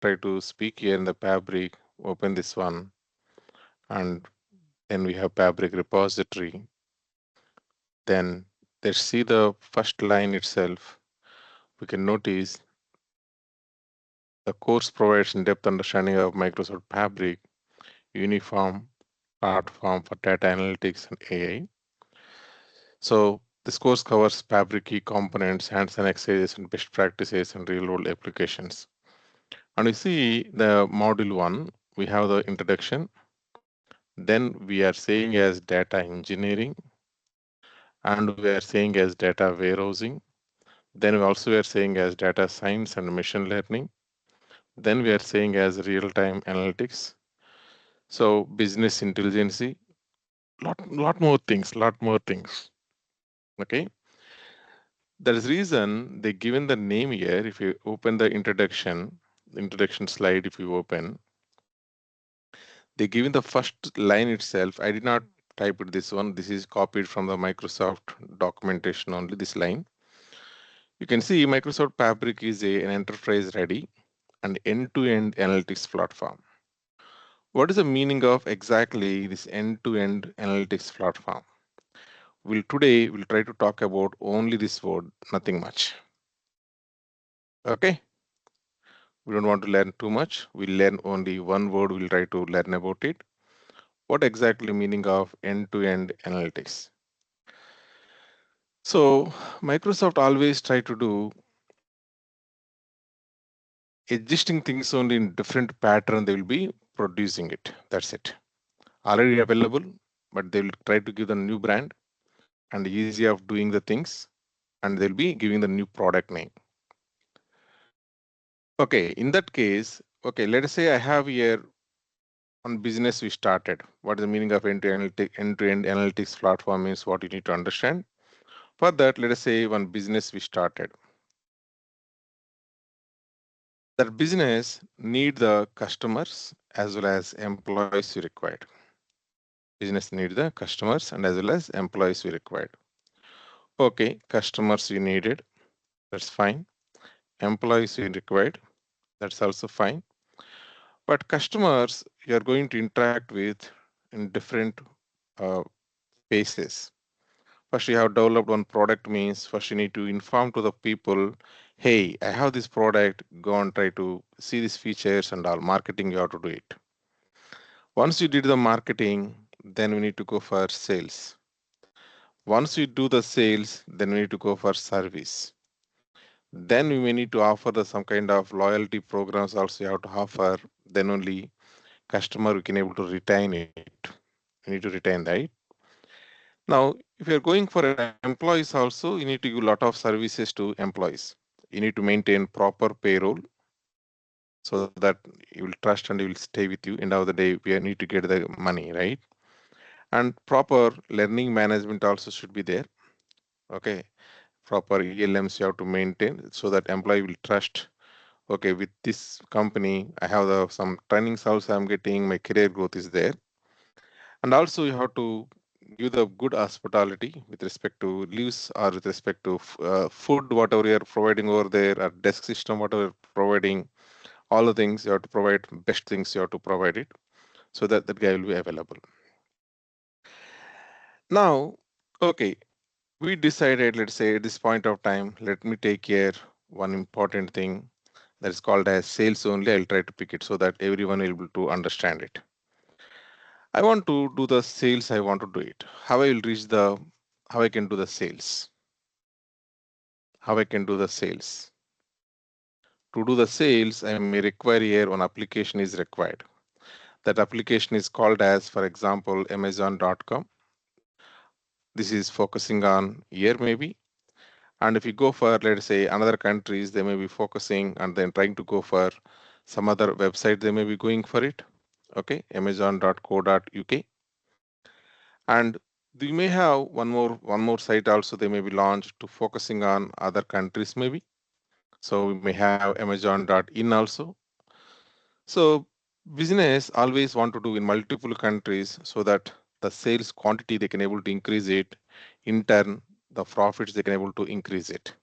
try to speak here in the Fabric, open this one, and then we have Fabric repository. Then let's see the first line itself. We can notice the course provides in-depth understanding of Microsoft Fabric, uniform platform for data analytics and AI. So this course covers Fabric key components, hands-on exercises, and best practices and real-world applications. And we see the module 1, we have the introduction. Then we are saying as data engineering, and we are saying as data warehousing. Then we also are saying as data science and machine learning. Then we are saying as real-time analytics. So business intelligence, lot more things. Okay. That is reason they given the name here. If you open the introduction slide, if you open, they given the first line itself. I did not type it this one. This is copied from the Microsoft documentation only, this line. You can see Microsoft Fabric is an enterprise ready and end-to-end analytics platform. What is the meaning of exactly this end-to-end analytics platform? Today we'll try to talk about only this word, nothing much. Okay. We don't want to learn too much. We'll learn only one word. We'll try to learn about it. What exactly meaning of end-to-end analytics? So Microsoft always try to do existing things only in different pattern. They will be producing it. That's it. Already available, but they will try to give the new brand and easy of doing the things, and they'll be giving the new product name. Okay, in that case, okay, let us say I have here on business we started. What is the meaning of end-to-end analytics platform means what you need to understand. For that, let us say one business we started. That business need the customers as well as employees we required. Business need the customers and as well as employees we required. Okay, customers we needed, that's fine. Employees we required, that's also fine. But customers you are going to interact with in different uh, phases. First, you have developed one product means first you need to inform to the people, hey, I have this product, go and try to see these features and all marketing, you have to do it. Once you did the marketing, then we need to go for sales. Once you do the sales, then we need to go for service. Then we may need to offer some kind of loyalty programs also you have to offer. Then only customer we can able to retain it. We need to retain that. Now, if you're going for employees also, you need to give a lot of services to employees. You need to maintain proper payroll so that you will trust and you will stay with you. End of the day, we need to get the money, right? And proper learning management also should be there. Okay. Proper ELMs you have to maintain so that employee will trust. Okay, with this company, I have some trainings also I'm getting, my career growth is there. And also you have to give the good hospitality with respect to leaves or with respect to food, whatever you're providing over there, or desk system, whatever you're providing, all the things you have to provide, best things you have to provide it so that that guy will be available. Now, okay, we decided, let's say at this point of time, let me take care one important thing that is called as sales only. I'll try to pick it so that everyone will be able to understand it. I want to do the sales. I want to do it. How I will reach how I can do the sales. How I can do the sales. To do the sales, I may require here one application is required. That application is called as, for example, Amazon.com. This is focusing on here maybe. And if you go for, let's say, another countries, they may be focusing and then trying to go for some other website, they may be going for it. Okay, amazon.co.uk. And we may have one more site also they may be launched to focusing on other countries maybe. So we may have amazon.in also. So business always want to do in multiple countries so that the sales quantity they can able to increase it. In turn, the profits they can able to increase it.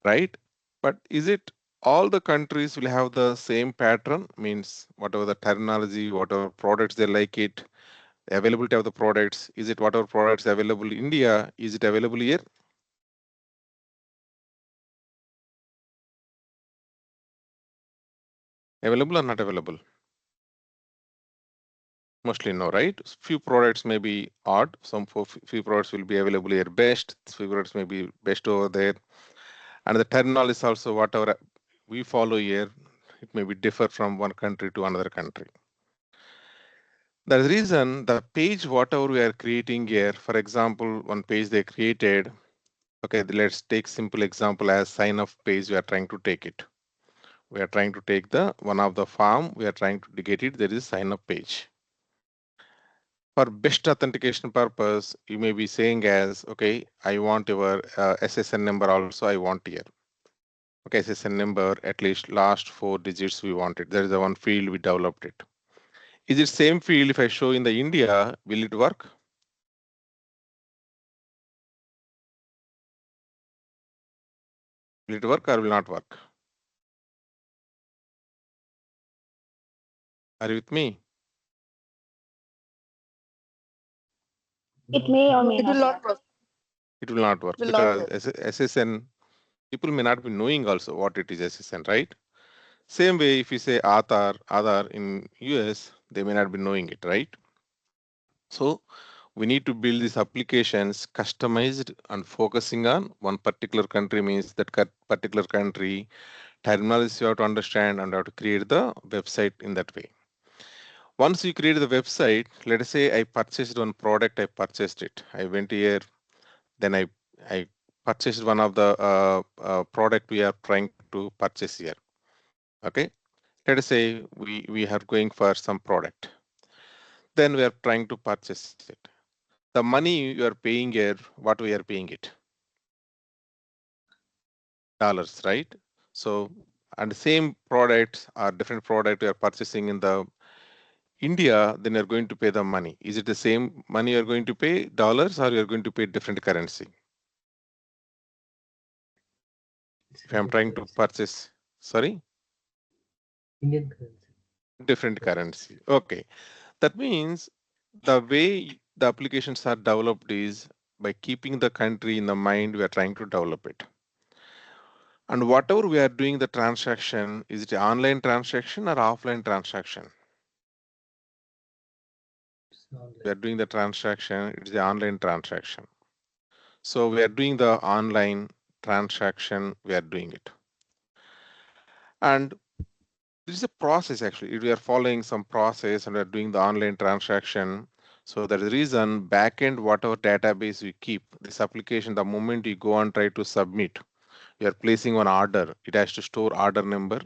Right? But is it all the countries will have the same pattern, means whatever the terminology, whatever products they like it, availability of the products, is it whatever products available in India, is it available here? Available or not available? Mostly no, right? Few products may be odd. Few products will be available here best. Few products may be best over there. And the terminal is also whatever we follow here. It may be differ from one country to another country. That is the reason the page whatever we are creating here, for example, one page they created. Okay, let's take simple example as sign up page. We are trying to take it. We are trying to take the one of the form. We are trying to get it. There is sign up page. For best authentication purpose, you may be saying as, okay, I want your SSN number also I want here. Okay, SSN number, at least last 4 digits we want it. There is a one field we developed it. Is it same field if I show in the India, will it work? Will it work or will not work? Are you with me? It may or may It will not not work. work. It will not work Will not because work. SSN, people may not be knowing also what it is SSN, right? Same way if you say Aadhaar in US, they may not be knowing it, right? So we need to build these applications customized and focusing on one particular country, means that particular country terminology you have to understand and have to create the website in that way. Once you create the website, let us say I purchased one product, I purchased it. I went here, then I purchased one of the product we are trying to purchase here. Okay, let us say we are going for some product. Then we are trying to purchase it. The money you are paying here, what we are paying it? Dollars, right? So, and the same products or different product you are purchasing in the India, then you're going to pay the money. Is it the same money you're going to pay dollars or you're going to pay different currency? If I'm trying to purchase, sorry, Indian currency. different currency. Okay. That means the way the applications are developed is by keeping the country in the mind, we are trying to develop it. And whatever we are doing the transaction, is it an online transaction or offline transaction? We are doing the transaction, it's the online transaction. So we are doing the online transaction, we are doing it. And this is a process actually. We are following some process and we are doing the online transaction. So that is the reason backend, whatever database we keep, this application, the moment you go and try to submit, you are placing an order, it has to store order number,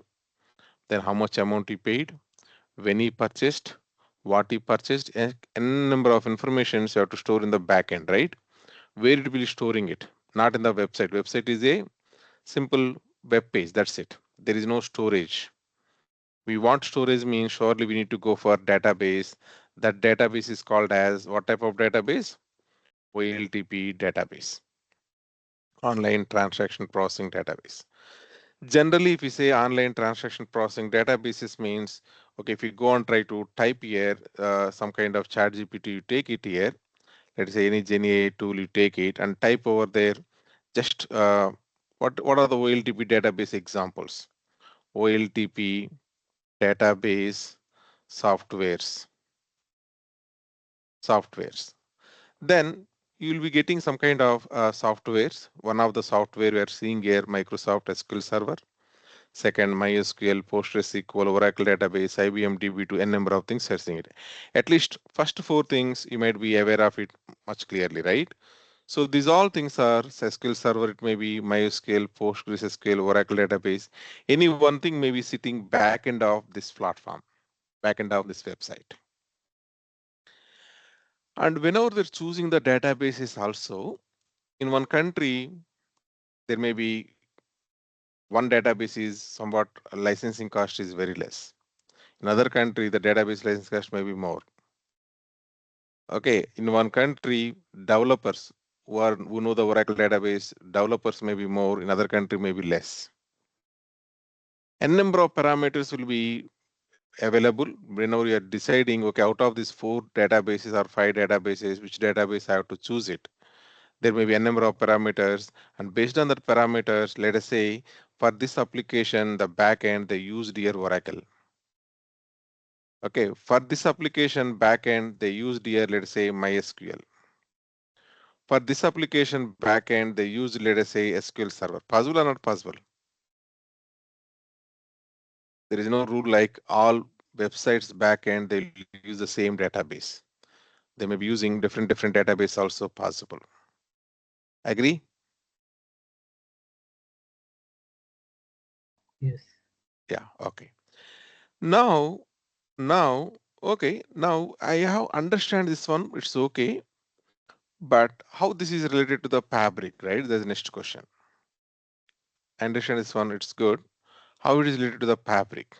then how much amount you paid, when he purchased, what he purchased, and n number of informations you have to store in the backend, right? Where it will be storing it, not in the website. Website is a simple web page, that's it. There is no storage. We want storage means surely we need to go for database. That database is called as what type of database? OLTP database, online transaction processing database. Generally, if we say online transaction processing databases means, okay, if you go and try to type here some kind of chat GPT, you take it here, let's say any Gen AI tool, you take it and type over there, just what are the OLTP database examples? OLTP database softwares. Then you will be getting some kind of softwares. One of the software we are seeing here, Microsoft SQL Server. Second, MySQL, PostgreSQL, Oracle database, IBM DB2, n number of things are seeing it. At least first 4 things you might be aware of it much clearly, right? So these all things are SQL Server, it may be MySQL, PostgreSQL, Oracle database. Any one thing may be sitting back end of this platform, back end of this website. And whenever they're choosing the databases also, in one country, there may be one database is somewhat licensing cost is very less. In other country, the database license cost may be more. Okay, in one country, developers who know the Oracle database, developers may be more, in other country may be less. N number of parameters will be available whenever you are deciding, okay, out of these 4 databases or 5 databases, which database I have to choose it. There may be a number of parameters, and based on that parameters, let us say for this application, the backend they used here Oracle. Okay, for this application backend, they used here, let's say MySQL. For this application backend, they used, let us say, SQL Server. Possible or not possible? There is no rule like all websites backend, they'll use the same database. They may be using different database also possible. Agree? Yes. Yeah, okay. Now, now I have understand this one, it's okay. But how this is related to the fabric, right? That's the next question. Understand this one, it's good. How it is related to the fabric?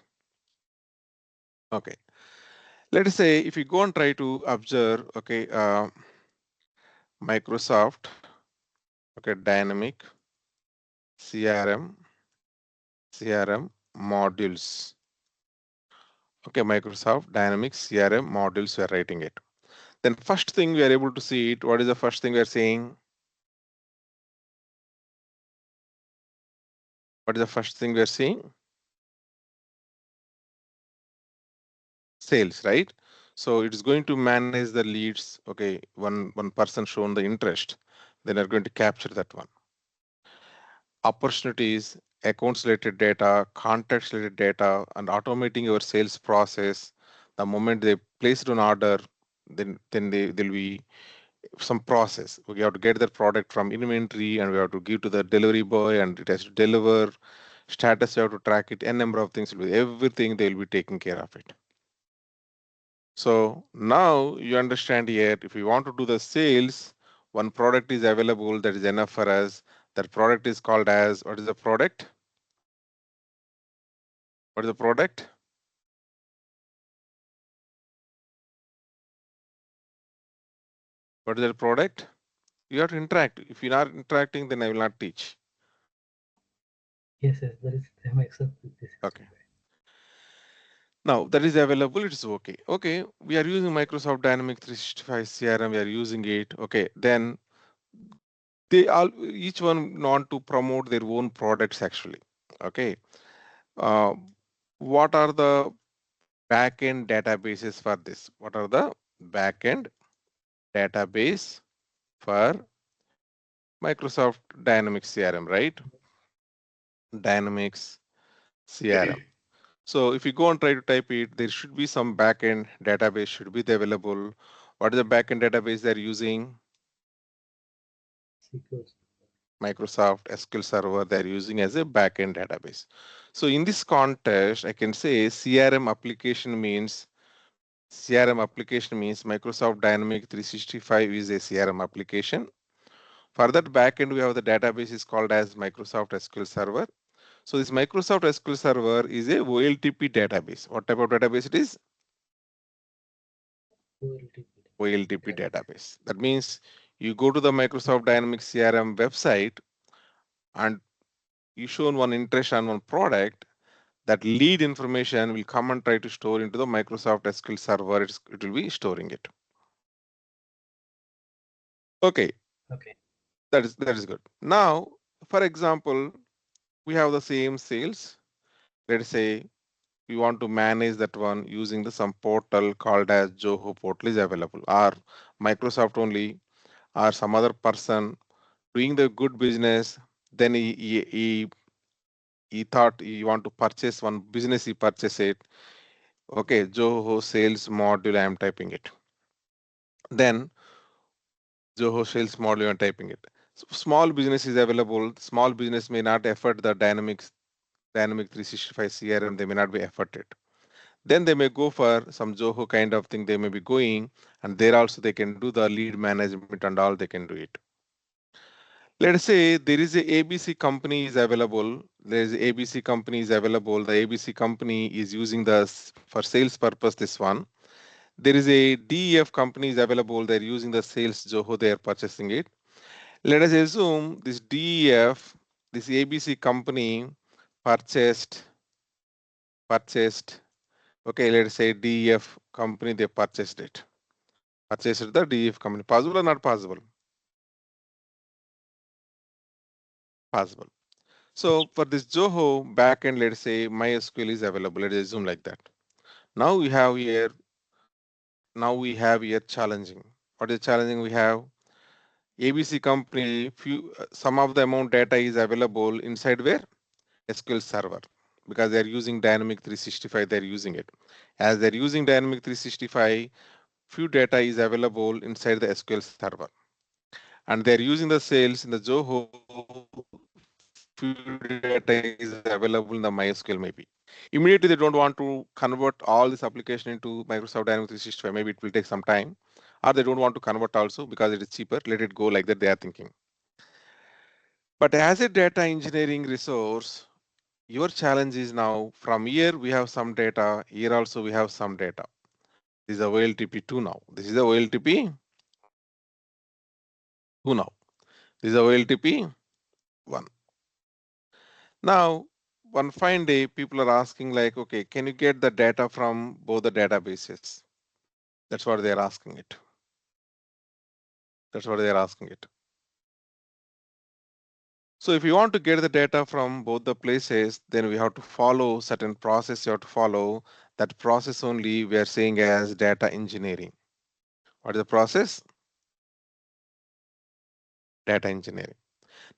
Okay. Let us say if you go and try to observe, okay, Microsoft, okay, Dynamic CRM modules. Okay, Microsoft Dynamics CRM modules, we are writing it. Then first thing we are able to see it. What is the first thing we are saying? What is the first thing we are seeing? Sales, right? So it is going to manage the leads. Okay, one person shown the interest, then are going to capture that one. Opportunities, accounts related data, contacts related data, and automating your sales process. The moment they place it on order, then there'll be some process. We have to get the product from inventory, and we have to give to the delivery boy, and it has to deliver. Status, you have to track it. N number of things will be, everything they will be taking care of it. So now you understand here, if you want to do the sales, one product is available that is enough for us. That product is called as, what is the product? What is the product? What is the product? You have to interact. If you're not interacting, then I will not teach. Yes, yes, that is the Microsoft 365. Okay. Now that is available, it's okay. Okay, we are using Microsoft Dynamics 365 CRM, we are using it. Okay, then they all each one want to promote their own products actually. Okay. Uh, what are the backend databases for this? What are the backend database for Microsoft Dynamics CRM, right? Dynamics CRM. So if you go and try to type it, there should be some backend database should be available. What is the backend database they're using? SQL. Microsoft SQL Server they're using as a backend database. So in this context, I can say CRM application means Microsoft Dynamics 365 is a CRM application. For that backend, we have the database is called as Microsoft SQL Server. So this Microsoft SQL Server is a OLTP database. What type of database it is? OLTP. OLTP database. That means you go to the Microsoft Dynamics CRM website and you shown one interest on one product, that lead information will come and try to store into the Microsoft SQL Server. It will be storing it. Okay, Okay. that is good. Now, for example, we have the same sales. Let's say we want to manage that one using the some portal called as Zoho portal is available, or Microsoft only, or some other person doing the good business. Then he thought he want to purchase one business, he purchase it. Okay, Zoho sales module, I am typing it. Then Zoho sales module, I am typing it. So small business is available. Small business may not effort the Dynamic 365 CRM, they may not be efforted. Then they may go for some Zoho kind of thing, they may be going, and there also they can do the lead management and all, they can do it. Let us say there is a ABC company is available. There is a ABC company is available. The ABC company is using this for sales purpose, this one. There is a DEF company is available. They're using the sales Zoho, they are purchasing it. Let us assume this DEF, this ABC company purchased purchased, okay, let's say DEF company, they purchased it. Purchased the DEF company. Possible or not possible? Possible. So for this Zoho backend, let's say MySQL is available. Let's assume like that. Now we have here, challenging. What is challenging? We have ABC company, some of the amount data is available inside where? SQL Server, because they're using Dynamic 365, they're using it. As they're using Dynamic 365, few data is available inside the SQL Server. And they're using the sales in the Zoho, few data is available in the MySQL maybe. Immediately they don't want to convert all this application into Microsoft Dynamics 365. Maybe it will take some time. Or they don't want to convert also because it is cheaper. Let it go like that, they are thinking. But as a data engineering resource, your challenge is now from here we have some data, here also we have some data. This is a OLTP2 now. This is a OLTP2 now. This is a OLTP1. Now, one fine day, people are asking like, okay, can you get the data from both the databases? That's what they're asking it. That's what they're asking it. So if you want to get the data from both the places, then we have to follow certain process you have to follow. That process only we are saying as data engineering. What is the process? Data engineering.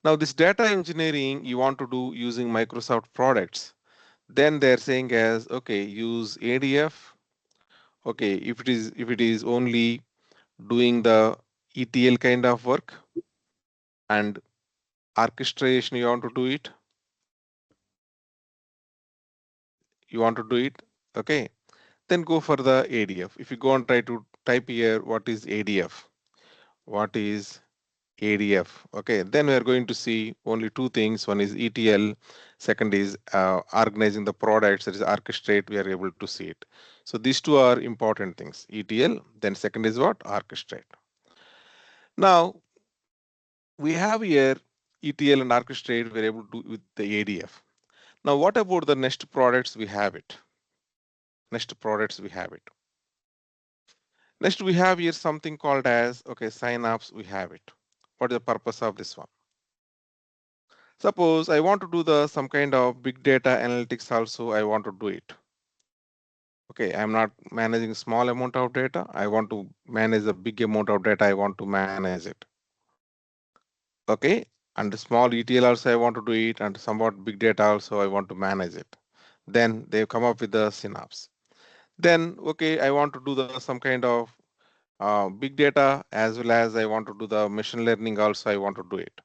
Now this data engineering you want to do using Microsoft products. Then they're saying as, okay, use ADF. Okay, if it is only doing the ETL kind of work and orchestration you want to do it, okay, then go for the ADF. If you go and try to type here what is ADF, what is ADF, okay, then we are going to see only two things. One is ETL, second is organizing the products, that is orchestrate, we are able to see it. So these two are important things, ETL, then second is what? Orchestrate. Now we have here ETL and orchestrate, we're able to do with the ADF. Now what about the next products we have it? Next products we have it. Next we have here something called as, okay, Synapse, we have it. What is the purpose of this one? Suppose I want to do the some kind of big data analytics also, I want to do it. Okay, I'm not managing small amount of data. I want to manage a big amount of data. I want to manage it. Okay, and the small ETL also I want to do it, and somewhat big data also I want to manage it. Then they come up with the Synapse. Then, okay, I want to do the some kind of big data as well as I want to do the machine learning also I want to do it.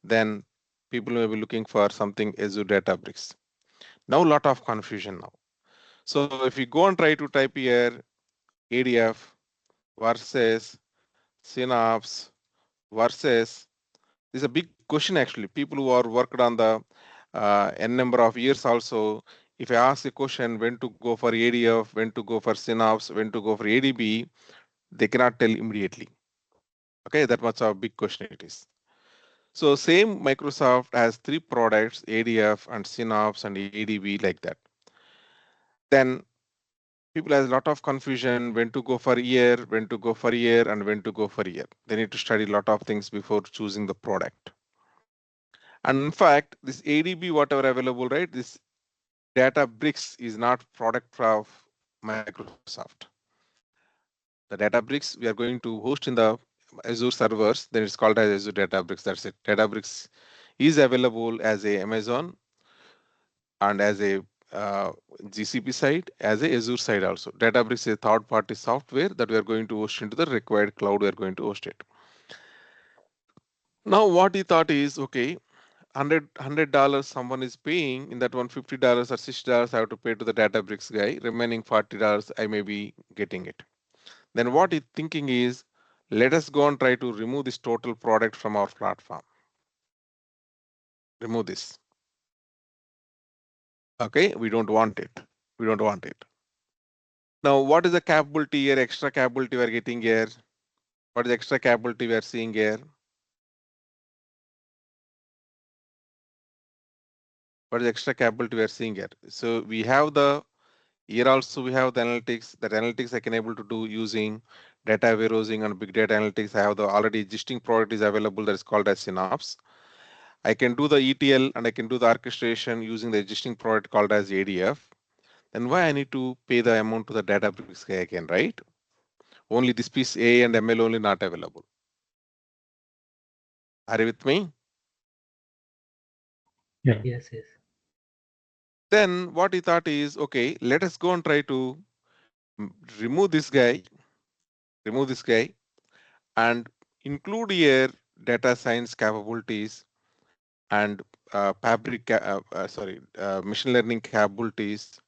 Then people may be looking for something Azure Databricks. Now a lot of confusion now. So if you go and try to type here ADF versus Synapse versus, this is a big question actually. People who are worked on the n number of years also, if I ask a question when to go for ADF, when to go for Synapse, when to go for ADB, they cannot tell immediately. Okay, that much of a big question it is. So same Microsoft has three products, ADF and Synapse and ADB like that. Then people has a lot of confusion when to go for year, when to go for year, and when to go for year. They need to study a lot of things before choosing the product. And in fact, this ADB, whatever available, right? This Databricks is not product of Microsoft. The Databricks we are going to host in the Azure servers, then it's called as Azure Databricks. That's it. Databricks is available as a Amazon and as a GCP side, as a Azure side also. Databricks is a third-party software that we are going to host into the required cloud. We are going to host it. Now, what he thought is, okay, $100 someone is paying, in that one $50 or $60 I have to pay to the Databricks guy. Remaining $40 I may be getting it. Then what he's thinking is, let us go and try to remove this total product from our platform. Remove this. Okay, we don't want it. We don't want it. Now, what is the capability here? Extra capability we are getting here. What is the extra capability we are seeing here? What is the extra capability we are seeing here? So we have the here also we have the analytics. That analytics I can able to do using data warehousing and big data analytics. I have the already existing product is available that is called as Synapse. I can do the ETL and I can do the orchestration using the existing product called as ADF. Then why I need to pay the amount to the Databricks guy again, right? Only this piece A and ML only not available. Are you with me? Yeah. Yes, yes. Then what he thought is, okay, let us go and try to mm, remove this guy, remove this guy, and include here data science capabilities and machine learning capabilities,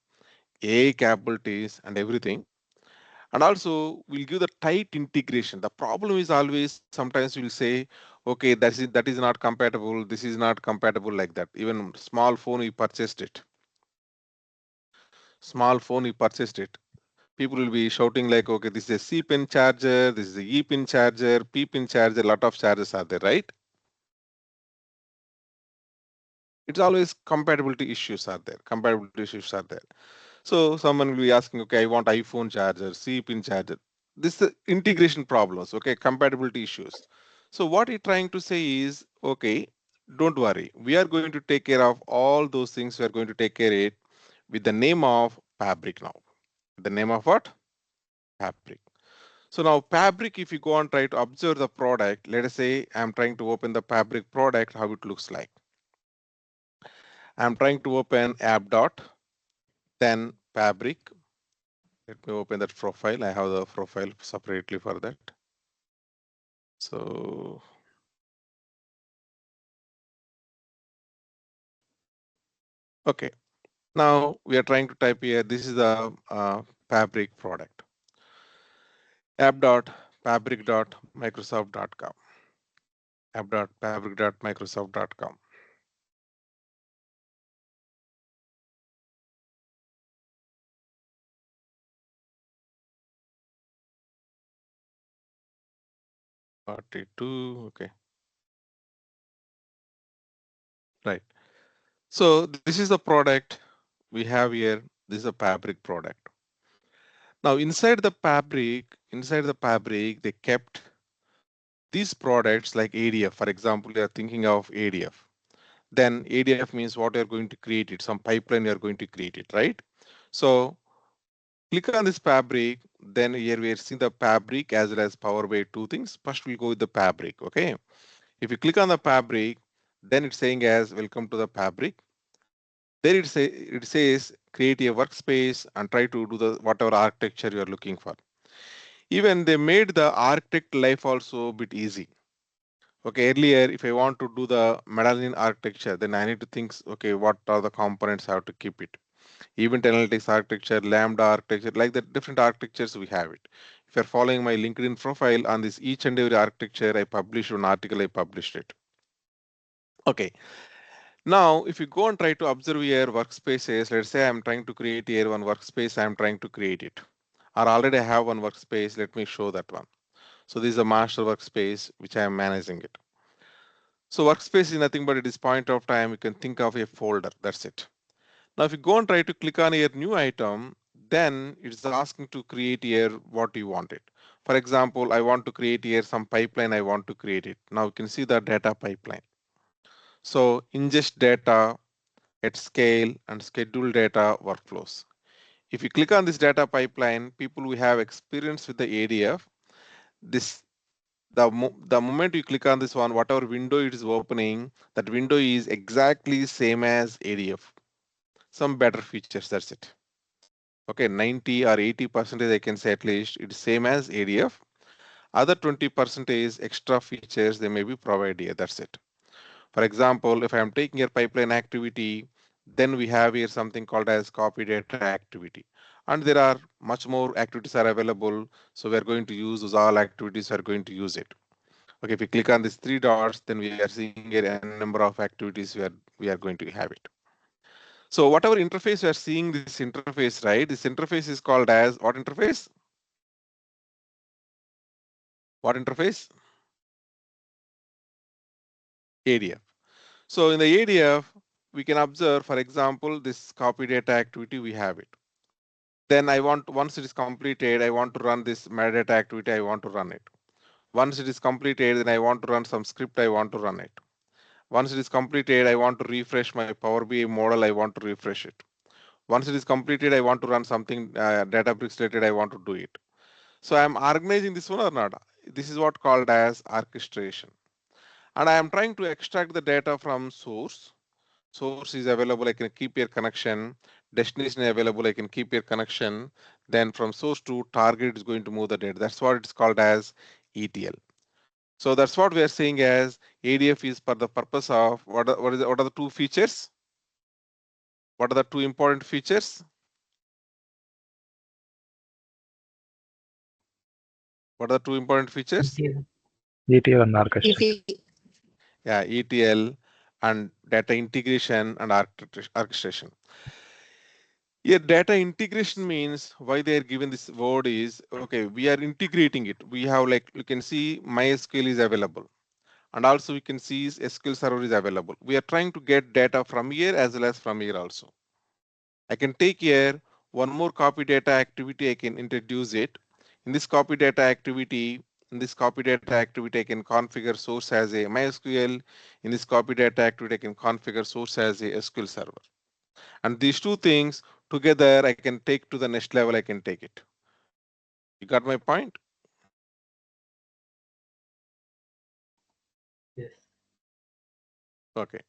AI capabilities, and everything. And also, we'll give the tight integration. The problem is always sometimes we'll say, okay, that is not compatible. This is not compatible like that. Even small phone we purchased it. Small phone we purchased it. People will be shouting like, okay, this is a C pin charger, this is a E pin charger, P pin charger. Lot of chargers are there, right? It's always compatibility issues are there. Compatibility issues are there. So someone will be asking, okay, I want iPhone charger, C pin charger. This is integration problems, okay, compatibility issues. So what he's trying to say is, okay, don't worry. We are going to take care of all those things. We are going to take care of it with the name of Fabric now. The name of what? Fabric. So now Fabric, if you go and try to observe the product, let us say I'm trying to open the Fabric product, how it looks like. I'm trying to open app dot, then Fabric. Let me open that profile. I have the profile separately for that. So okay, now we are trying to type here. This is the Fabric product. App dot fabric dot microsoft.com. App dot fabric dot microsoft.com. Okay, right. So this is the product we have here. This is a Fabric product. Now inside the Fabric, they kept these products like ADF. For example, you are thinking of ADF. Then ADF means what you're going to create it, some pipeline you're going to create it, right? So click on this Fabric, then here we are seeing the Fabric as well as PowerBI two things. First we'll go with the Fabric, okay? If you click on the Fabric, then it's saying as welcome to the Fabric. There it says create a workspace and try to do the whatever architecture you're looking for. Even they made the architect life also a bit easy. Okay, earlier, if I want to do the medallion architecture, then I need to think, okay, what are the components I have to keep it? Event analytics architecture, Lambda architecture, like the different architectures we have it. If you're following my LinkedIn profile on this each and every architecture, I published an article, I published it. Okay, now if you go and try to observe your workspaces, let's say I'm trying to create here one workspace, I'm trying to create it. Or already I have one workspace, let me show that one. So this is a master workspace, which I am managing it. So workspace is nothing but at this point of time, you can think of a folder. That's it. Now, if you go and try to click on your new item, then it's asking to create here what you want it. For example, I want to create here some pipeline. I want to create it. Now you can see the data pipeline. So ingest data at scale and schedule data workflows. If you click on this data pipeline, people who have experience with the ADF, this the moment you click on this one, whatever window it is opening, that window is exactly same as ADF. Some better features, that's it. Okay, 90 or 80% I can say at least it's same as ADF. Other 20% is extra features they may be provided here, that's it. For example, if I'm taking a pipeline activity, then we have here something called as copy data activity. And there are much more activities are available. So we're going to use those all activities, we're going to use it. Okay, if you click on these three dots, then we are seeing here a number of activities where we are going to have it. So whatever interface we are seeing this interface, right? This interface is called as what interface? What interface? ADF. So in the ADF, we can observe, for example, this copy data activity, we have it. Then I want, once it is completed, I want to run this metadata activity, I want to run it. Once it is completed, then I want to run some script, I want to run it. Once it is completed, I want to refresh my Power BI model, I want to refresh it. Once it is completed, I want to run something Databricks related, I want to do it. So I'm organizing this one or not? This is what called as orchestration. And I am trying to extract the data from source. Source is available, I can keep your connection. Destination is available, I can keep your connection. Then from source to target is going to move the data. That's what it's called as ETL. So that's what we are saying as ADF is for the purpose of what are the two features? What are the two important features? What are the two important features? ETL and orchestration. Yeah, ETL and data integration and orchestration. Here, data integration means why they are given this word is okay. We are integrating it. We have, like, you can see MySQL is available, and also we can see SQL Server is available. We are trying to get data from here as well as from here also. I can take here one more copy data activity. I can introduce it. In this copy data activity, I can configure source as a MySQL. In this copy data activity, I can configure source as a SQL Server. And these two things together, I can take to the next level. I can take it. You got my point? Yes. Okay.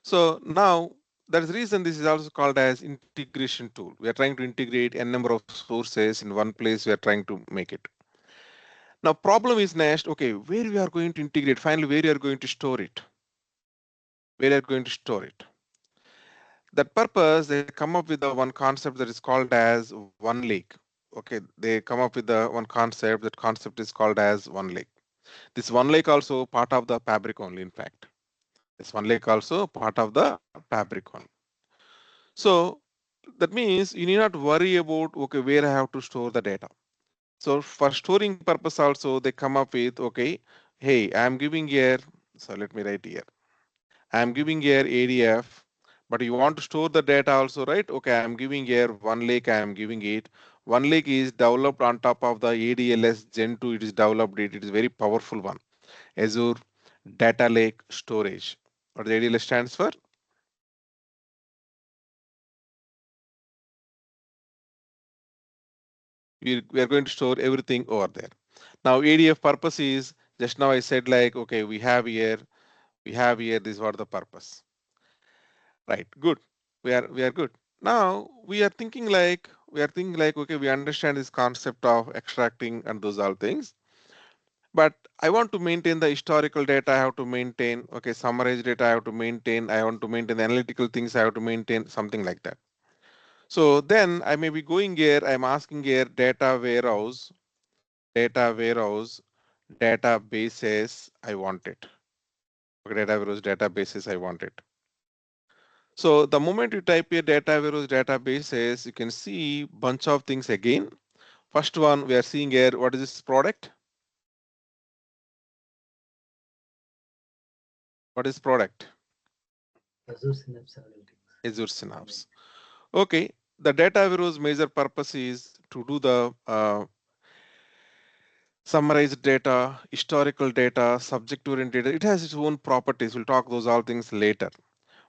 So now that is the reason this is also called as integration tool. We are trying to integrate a number of sources in one place. We are trying to make it. Now problem is next, okay, where we are going to integrate, finally where you are going to store it, where you are going to store it. That purpose, they come up with the one concept that is called as OneLake. Okay, they come up with the one concept, that concept is called as OneLake. This OneLake also part of the Fabric only, in fact. This OneLake also part of the Fabric only. So that means you need not worry about, okay, where I have to store the data. So for storing purpose also, they come up with, okay, hey, I'm giving here, so let me write here. I'm giving here ADF, but you want to store the data also, right? Okay, I'm giving here OneLake, I'm giving it. OneLake is developed on top of the ADLS Gen 2, it is developed, it is very powerful one. Azure Data Lake Storage. What the ADLS stands for? We are going to store everything over there. Now ADF purpose is, just now I said like, okay, we have here, this is what the purpose. Right, good. We are good. Now we are thinking like, okay, we understand this concept of extracting and those all things. But I want to maintain the historical data, I have to maintain, okay, summarized data I have to maintain, I want to maintain the analytical things, I have to maintain something like that. So then I may be going here, I'm asking here databases, I want it. Okay, databases, I want it. So the moment you type here databases, you can see bunch of things again. First one we are seeing here, what is this product? What is product? Azure Synapse Analytics. Azure Synapse. Okay, the data warehouse major purpose is to do the summarized data, historical data, subject-oriented data. It has its own properties. We'll talk those all things later.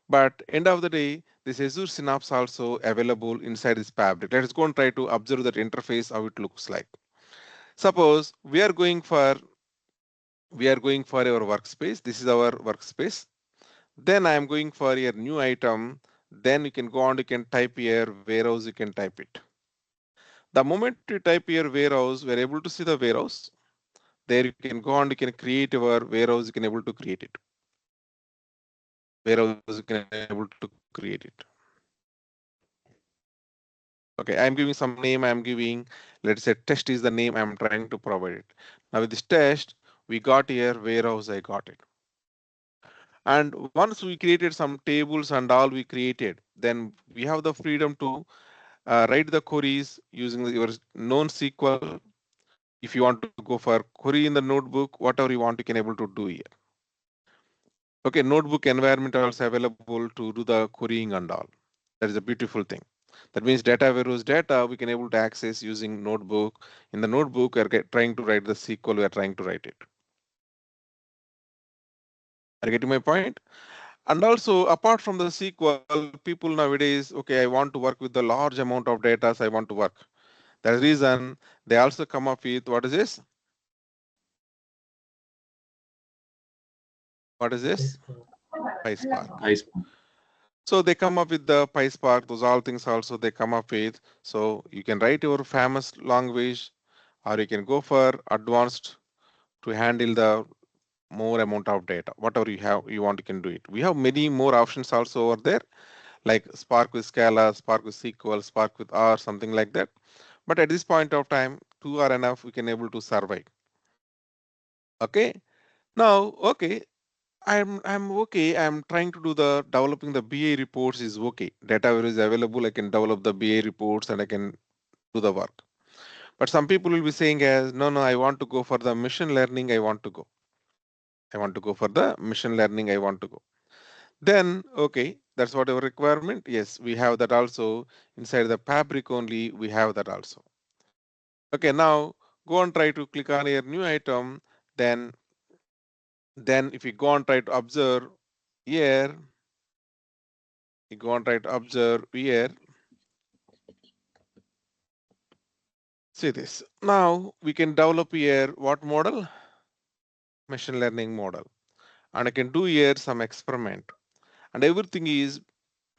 But end of the day, this Azure Synapse also available inside this fabric. Let us go and try to observe that interface, how it looks like. Suppose we are going for our workspace. This is our workspace. Then I am going for a new item. Then you can go on, you can type here warehouse, you can type it. The moment you type here warehouse, we're able to see the warehouse. There you can go on, you can create your warehouse, you can able to create it. Warehouse, you can able to create it. Okay, I'm giving some name, I'm giving, let's say test is the name I'm trying to provide it. Now with this test, we got here warehouse, I got it. And once we created some tables and all we created, then we have the freedom to write the queries using your known SQL. If you want to go for query in the notebook, whatever you want, you can able to do here. Okay, notebook environment also available to do the querying and all. That is a beautiful thing. That means data warehouse data we can able to access using notebook. In the notebook, we are trying to write the SQL, we are trying to write it. Are you getting my point? And also, apart from the SQL, people nowadays, okay, I want to work with the large amount of data, so I want to work. That's the reason they also come up with what is this? What is this? PySpark. PySpark. Nice. So they come up with the PySpark, those all things also they come up with. So you can write your famous language or you can go for advanced to handle the more amount of data. Whatever you want, you can do it. We have many more options also over there, like Spark with Scala, Spark with SQL, Spark with R, something like that. But at this point of time, two are enough, we can able to survive. Okay. Now, okay, I'm okay. I'm trying to do the developing the BA reports is okay. Data is available. I can develop the BA reports and I can do the work. But some people will be saying as no, I want to go for the machine learning. I want to go. I want to go for the machine learning. I want to go. Then okay, that's what our requirement. Yes, we have that also inside the fabric only. We have that also. Okay, now go and try to click on your new item. Then if you go and try to observe here. You go and try to observe here. See this. Now we can develop here what model? Machine learning model. And I can do here some experiment. And everything is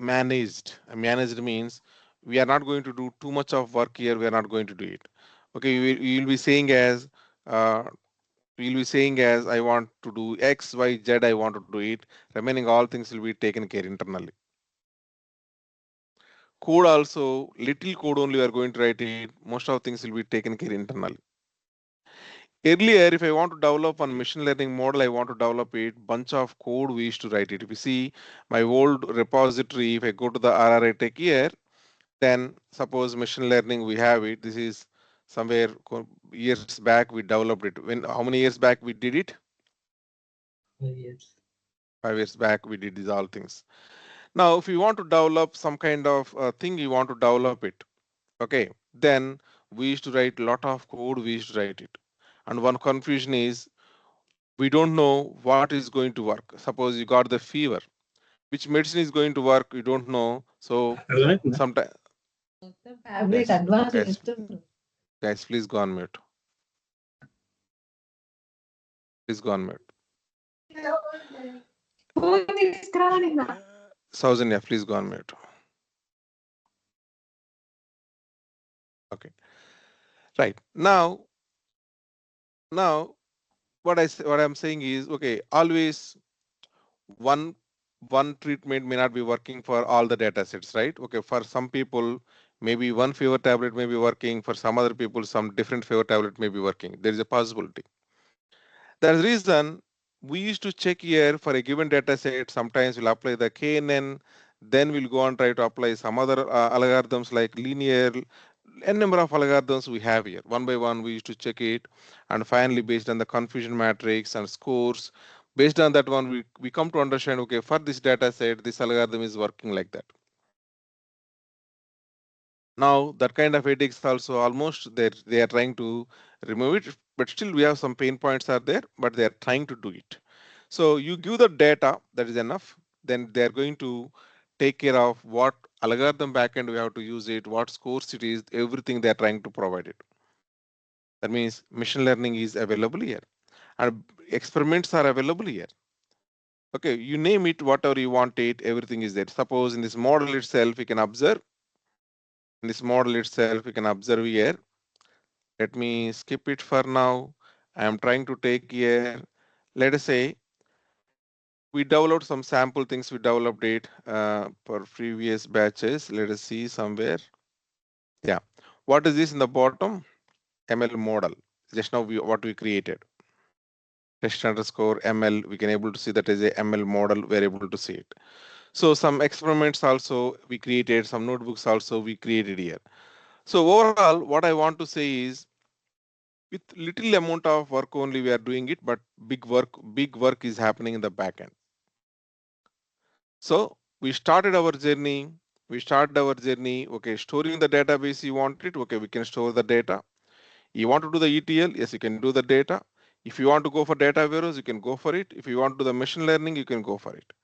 managed. Managed means we are not going to do too much of work here. We are not going to do it. Okay, you will be saying as we'll be saying as I want to do X, Y, Z, I want to do it. Remaining all things will be taken care internally. Code also, little code only we are going to write it. Most of things will be taken care internally. Earlier, if I want to develop a machine learning model, I want to develop it, bunch of code we used to write it. If you see my old repository, if I go to the ITEC here, then suppose machine learning, we have it. This is somewhere years back we developed it. How many years back we did it? 5 years. 5 years back we did these all things. Now, if you want to develop some kind of thing, you want to develop it. Okay, then we used to write a lot of code, we used to write it. And one confusion is we don't know what is going to work. Suppose you got the fever, which medicine is going to work, you don't know. So sometimes Fabric guys, advanced guys, చేస్తుండ్రు. guys, please go on mute. Please go on mute. Phone తీసుకురావాలి నా. Saujanya, please go on mute. Okay, right now what I'm saying is okay. Always one treatment may not be working for all the data sets, right? Okay, for some people maybe one fever tablet may be working, for some other people some different fever tablet may be working. There is a possibility. That's the reason we used to check here for a given data set. Sometimes we'll apply the KNN, then we'll go and try to apply some other algorithms like linear, n number of algorithms we have here. One by one, we used to check it. And finally, based on the confusion matrix and scores, based on that one, we come to understand, okay, for this data set, this algorithm is working like that. Now that kind of headaches also almost they are trying to remove it, but still we have some pain points are there, but they are trying to do it. So you give the data, that is enough, then they are going to take care of what algorithm backend we have to use it, what scores it is, everything they are trying to provide it. That means machine learning is available here and experiments are available here. Okay, you name it, whatever you want it, everything is there. Suppose in this model itself, you can observe. In this model itself, you can observe here. Let me skip it for now. I am trying to take here. Let us say we developed some sample things. We developed it for previous batches. Let us see somewhere. Yeah. What is this in the bottom? ML model. Just now what we created. Test underscore ML. We can able to see that is a ML model. We're able to see it. So some experiments also we created. Some notebooks also we created here. So overall, what I want to say is with little amount of work only we are doing it, but big work is happening in the back end. So we started our journey. Okay, storing the database you want it. Okay, we can store the data. You want to do the ETL? Yes, you can do the data. If you want to go for data warehouse, you can go for it. If you want to do the machine learning, you can go for it.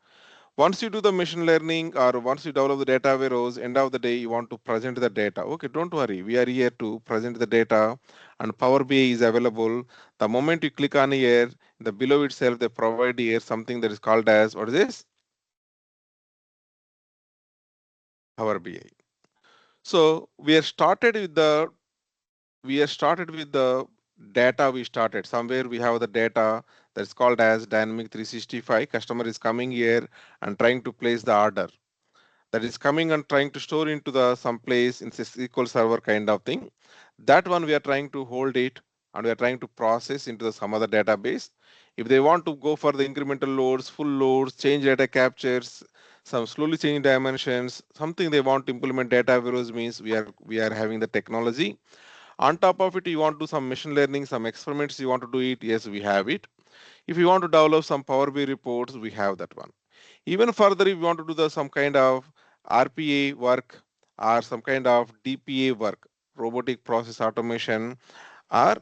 Once you do the machine learning or once you develop the data warehouse, end of the day, you want to present the data. Okay, don't worry. We are here to present the data and Power BI is available. The moment you click on here, the below itself, they provide here something that is called as, what is this? Power BI. So we are started with the data we started. Somewhere we have the data that's called as Dynamic 365. Customer is coming here and trying to place the order. That is coming and trying to store into the some place in SQL Server kind of thing. That one we are trying to hold it and we are trying to process into the some other database. If they want to go for the incremental loads, full loads, change data captures, some slowly change dimensions, something they want to implement data warehouse means we are having the technology. On top of it, you want to do some machine learning, some experiments you want to do it, yes, we have it. If you want to develop some Power BI reports, we have that one. Even further, if you want to do some kind of RPA work or some kind of DPA work, robotic process automation or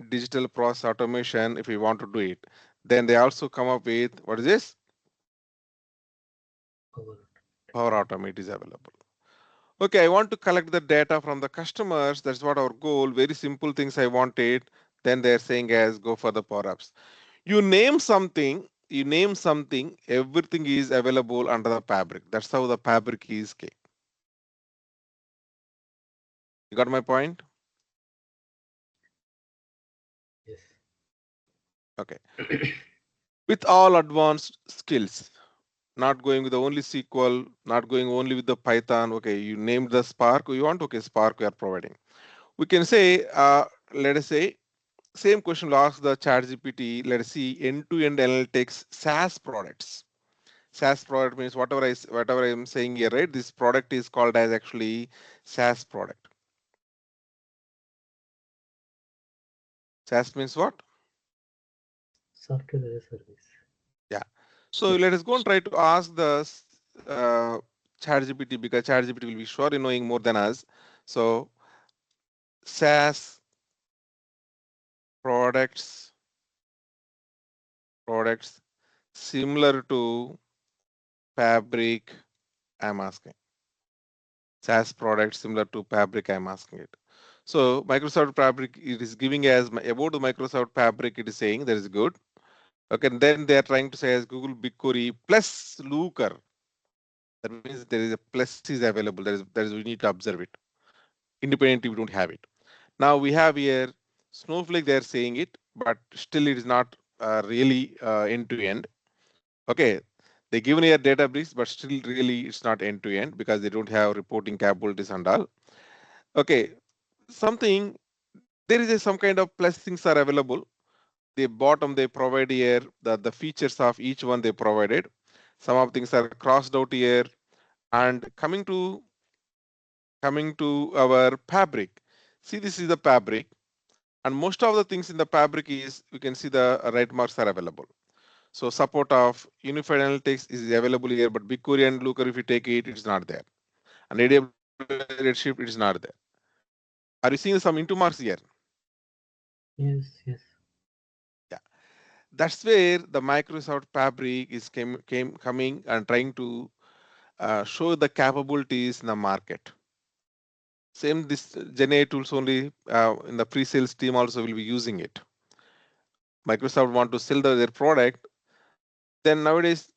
digital process automation, if you want to do it, then they also come up with, what is this? Power Automate is available. Okay, I want to collect the data from the customers. That's what our goal. Very simple things I wanted. Then they're saying as go for the Power Apps. You name something, everything is available under the Fabric. That's how the Fabric is came. You got my point? Yes. Okay. With all advanced skills, not going with the only SQL, not going only with the Python. Okay, you named the Spark. You want, okay, Spark we are providing. We can say, let us say, same question we'll ask the ChatGPT. Let's see end-to-end analytics SaaS products. SaaS product means whatever I am saying here, right? This product is called as actually SaaS product. SaaS means what? Software as a service. Yeah. So let us go and try to ask the uh, ChatGPT because ChatGPT will be surely knowing more than us. So SaaS products similar to Fabric. I'm asking. SaaS products similar to Fabric. I'm asking it. So Microsoft Fabric, it is giving as about the Microsoft Fabric. It is saying that is good. Okay, and then they are trying to say as Google BigQuery plus Looker. That means there is a plus is available. There is we need to observe it. Independently, we don't have it. Now we have here Snowflake. They are saying it, but still it is not really end to end. Okay, they given here Databricks, but still really it's not end to end because they don't have reporting capabilities and all. Okay, something there is some kind of plus things are available. The bottom they provide here the features of each one they provided. Some of things are crossed out here. And coming to our Fabric. See, this is the Fabric, and most of the things in the Fabric is we can see the right marks are available. So support of unified analytics is available here, but BigQuery and Looker, if you take it, it's not there. And AWS Redshift, it is not there. Are you seeing some into marks here? Yes, yes. Yeah. That's where the Microsoft Fabric is coming and trying to show the capabilities in the market. Same this GenAI tools only in the pre-sales team also will be using it. Microsoft want to sell their product, then nowadays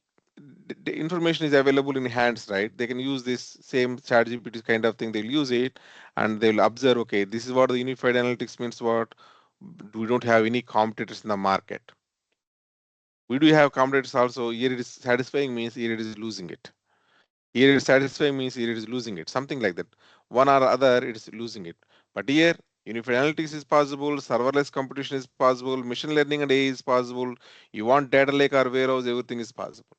the information is available in hands, right? They can use this same ChatGPT kind of thing. They'll use it and they'll observe. Okay, this is what the unified analytics means. What we don't have any competitors in the market. We do have competitors also. Here it is satisfying means here it is losing it. Here it is satisfying means here it is losing it. Something like that. One or other it is losing it. But here unified analytics is possible, serverless computation is possible, machine learning and AI is possible. You want data lake or warehouse, everything is possible.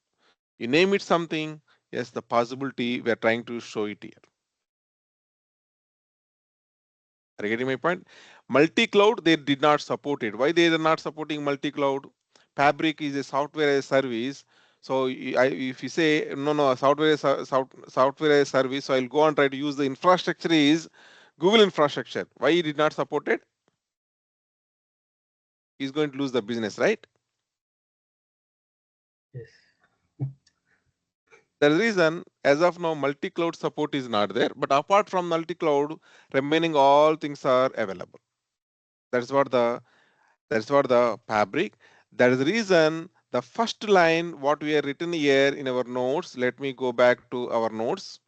You name it something, yes, the possibility we are trying to show it here. Are you getting my point? Multi-cloud, they did not support it. Why they are not supporting multi-cloud? Fabric is a software as a service. So if you say no, software as a service, so I'll go and try to use the infrastructure is Google infrastructure. Why he did not support it? He's going to lose the business, right? Yes. The reason, as of now, multi-cloud support is not there. But apart from multi-cloud, remaining all things are available. That's what the fabric. That is the reason the first line what we have written here in our notes. Let me go back to our notes.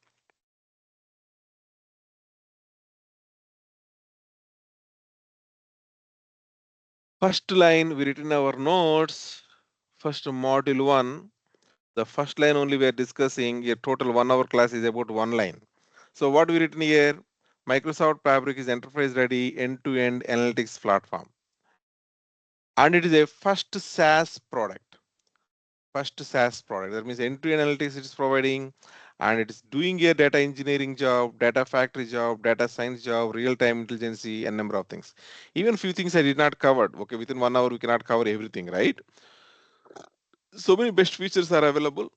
First line we written our notes. First module 1. The first line only we are discussing. A total 1 hour class is about one line. So what we written here? Microsoft Fabric is enterprise ready end-to-end analytics platform, and it is a first SaaS product. First SaaS product. That means end-to-end analytics it is providing, and it is doing a data engineering job, data factory job, data science job, real-time intelligence, and number of things. Even few things I did not cover. Okay, within 1 hour we cannot cover everything, right? So many best features are available,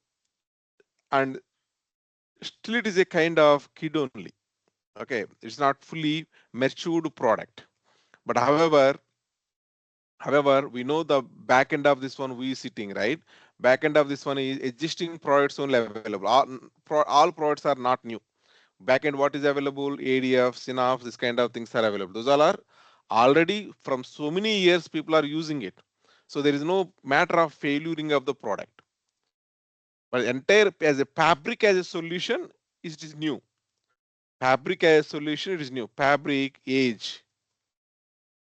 and still it is a kind of kid only. Okay, it's not fully matured product. But however, we know the back end of this one we is sitting, right? Back end of this one is existing products only available. All products are not new. Back end what is available, ADF, Synapse, this kind of things are available. Those all are already from so many years people are using it. So there is no matter of failuring of the product. But entire as a fabric as a solution, it is new. Fabric as a solution, it is new. Fabric age.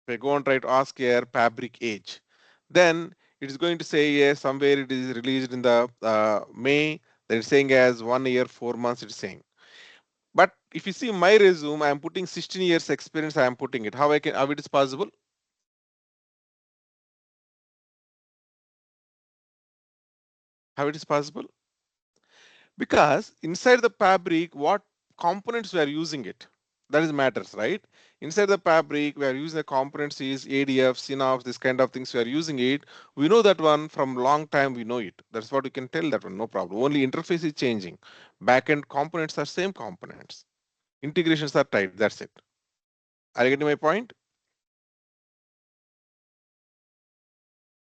If I go and try to ask here fabric age, then it is going to say yes, somewhere it is released in the May, then it's saying as 1 year, 4 months, it's saying. But if you see my resume, I am putting 16 years experience, I am putting it. How it is possible? How it is possible? Because inside the fabric, what components we are using it, that is matters, right? Inside the fabric we are using the components is ADF, Synapse, this kind of things we are using it. We know that one from long time, we know it. That's what we can tell that one, no problem. Only interface is changing. Backend components are same components. Integrations are tight, that's it. Are you getting my point?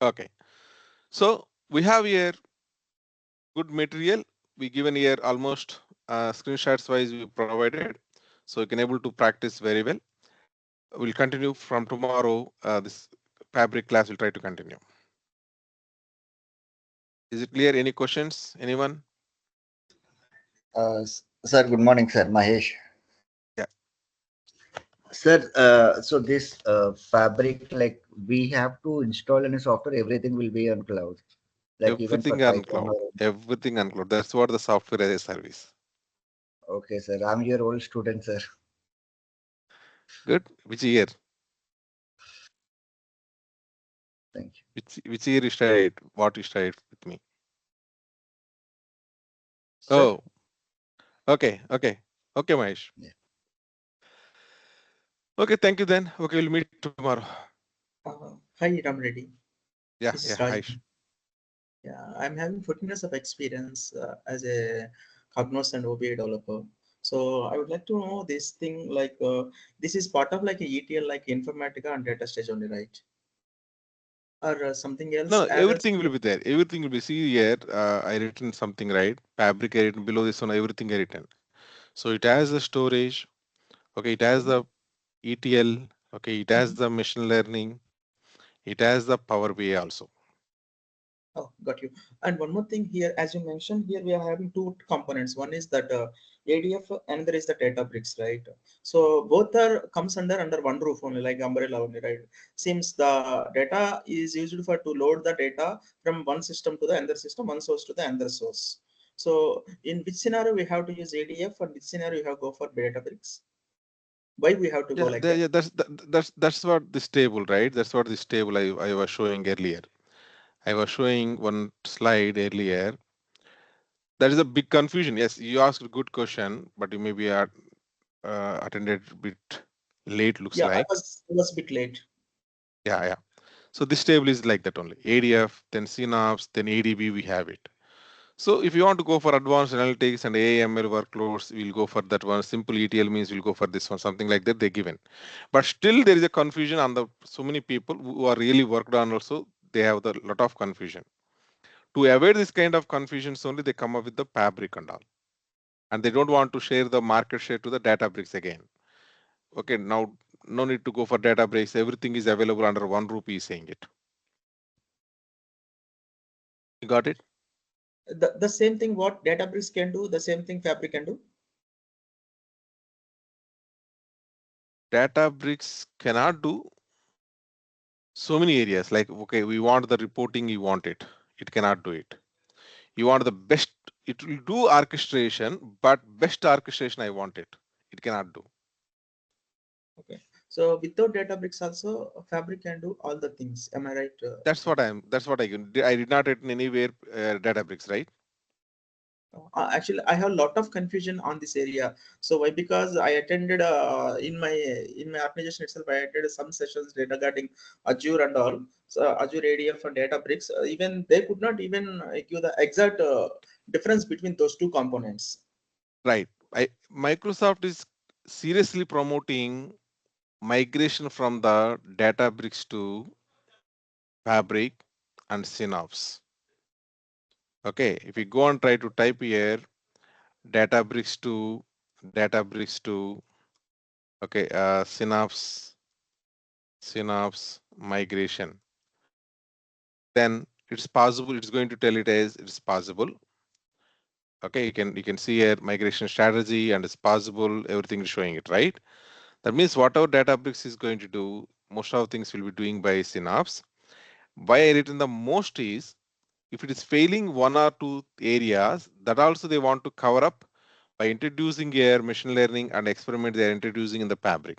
Okay, so we have here good material. We given here almost screenshots wise we provided, so you can able to practice very well. We'll continue from tomorrow. This fabric class will try to continue. Is it clear? Any questions? Anyone? Sir, good morning, sir. Mahesh. Yeah. Sir, so this fabric, like we have to install any software, everything will be on cloud, like even for Everything on Python cloud. or. Everything on cloud. That's what the software as a service. Okay, sir. I'm your old student, sir. Good. Which year? Thank you. Which year you studied? What you studied with me? Sir? Oh, okay, okay, okay, Mahesh. Yeah. Okay, thank you then. Okay, we'll meet tomorrow. Hi, Ram Reddy. Yeah, This yeah, is Raj. Mahesh. Yeah, I'm having 14 years of experience as a Cognos and OBA developer. So I would like to know this thing like this is part of like a ETL like Informatica and data stage only, right? Or something else No, added? everything will be there. Everything will be. See here, I written something right. Fabric I written below this one. Everything I written. So it has the storage. Okay, it has Okay. the ETL. Okay, it has Mhm. the machine learning. It has the Power BI also. Oh, got you. And one more thing here, as you mentioned, here we are having two components. One is that ADF, and there is the Databricks, right? So both are comes under one roof only, like umbrella only, right? Seems the data is used for to load the data from one system to the another system, one source to the another source. So in which scenario we have to use ADF, or which scenario we have to go for Databricks? Why we have to go like that? Yeah, that's what this table, right? That's what this table I was showing earlier. I was showing one slide earlier. That is a big confusion. Yes, you asked a good question, but you maybe are attended a bit late. Looks Yeah, like. I was a bit late. Yeah, yeah. So this table is like that only. ADF, then Synapse, then ADB. We have it. So if you want to go for advanced analytics and AI/ML workloads, we'll go for that one. Simple ETL means we'll go for this one, something like that they're given. But still there is a confusion on the so many people who are really worked on also, they have the lot of confusion. To avoid this kind of confusions only, they come up with the Fabric and all. And they don't want to share the market share to the Databricks again. Okay, now no need to go for Databricks. Everything is available under one roof, he's saying it. You got it? The same thing what Databricks can do, the same thing Fabric can do. Databricks cannot do so many areas. Like, okay, we want the reporting, you want it. It cannot do it. You want the best, it will do orchestration, but best orchestration I want it. It cannot do. Okay. So without Databricks also, Fabric can do all the things. Am I right? That's what I can. I did not written anywhere Databricks, right? Actually, I have a lot of confusion on this area. So why? Because I attended in my organization itself, I attended some sessions regarding Azure and all. So Azure ADF and Databricks, even they could not even give the exact difference between those two components. Right. Microsoft is seriously promoting migration from the Databricks to Fabric and Synapse. Okay, if you go and try to type here Databricks to okay, Synapse migration, then it's possible. It's going to tell it as it's possible. Okay, you can see here migration strategy and it's possible. Everything is showing it, right? That means whatever Databricks is going to do, most of things will be doing by Synapse. Why I written the most is if it is failing one or two areas, that also they want to cover up by introducing here machine learning and experiment they are introducing in the Fabric.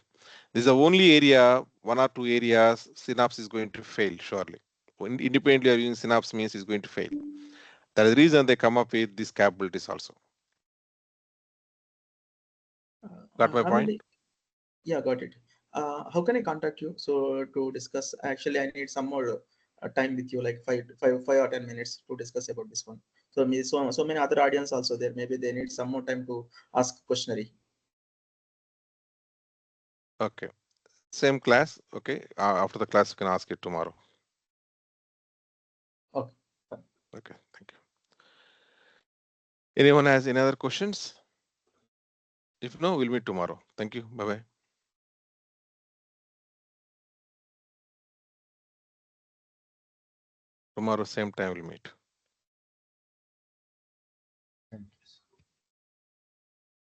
This is the only area, one or two areas, Synapse is going to fail surely. When independently of using Synapse means it's going to fail. That is the reason they come up with these capabilities also. Got my point? Anand, yeah, got it. How can I contact you? So to discuss, actually, I need some more time with you, like 5 or 10 minutes to discuss about this one. So many other audience also there. Maybe they need some more time to ask questionnaire. Okay. Same class. Okay. After the class, you can ask it tomorrow. Okay. Fine. Okay. Thank you. Anyone has any other questions? If no, we'll meet tomorrow. Thank you. Bye bye. Tomorrow, same time, we'll meet.